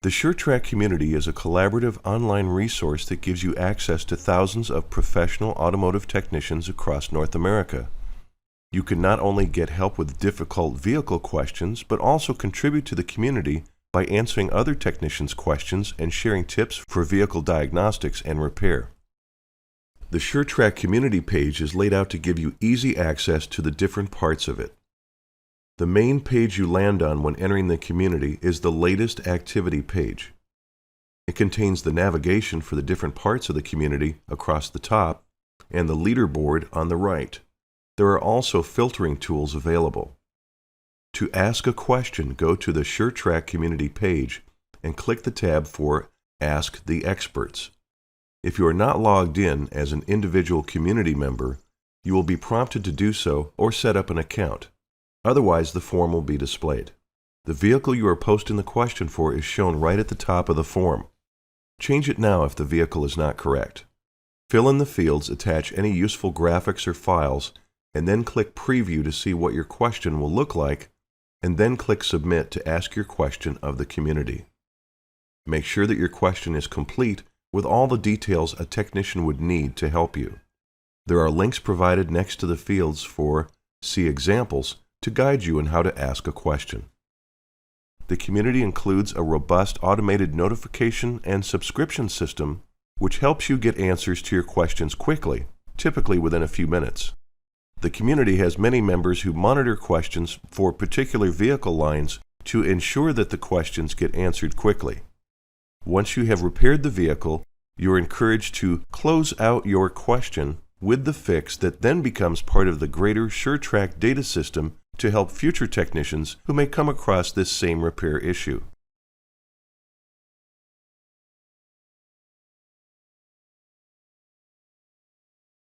The SureTrack community is a collaborative online resource that gives you access to thousands of professional automotive technicians across North America. You can not only get help with difficult vehicle questions, but also contribute to the community by answering other technicians' questions and sharing tips for vehicle diagnostics and repair. The SureTrack community page is laid out to give you easy access to the different parts of it. The main page you land on when entering the community is the latest activity page. It contains the navigation for the different parts of the community across the top and the leaderboard on the right. There are also filtering tools available. To ask a question, go to the SureTrack community page and click the tab for Ask the Experts. If you are not logged in as an individual community member, you will be prompted to do so or set up an account. Otherwise, the form will be displayed. The vehicle you are posting the question for is shown right at the top of the form. Change it now if the vehicle is not correct. Fill in the fields, attach any useful graphics or files, and then click Preview to see what your question will look like, and then click Submit to ask your question of the community. Make sure that your question is complete with all the details a technician would need to help you. There are links provided next to the fields for See Examples to guide you in how to ask a question. The community includes a robust automated notification and subscription system which helps you get answers to your questions quickly, typically within a few minutes. The community has many members who monitor questions for particular vehicle lines to ensure that the questions get answered quickly. Once you have repaired the vehicle, you are encouraged to close out your question with the fix that then becomes part of the greater SureTrack data system to help future technicians who may come across this same repair issue.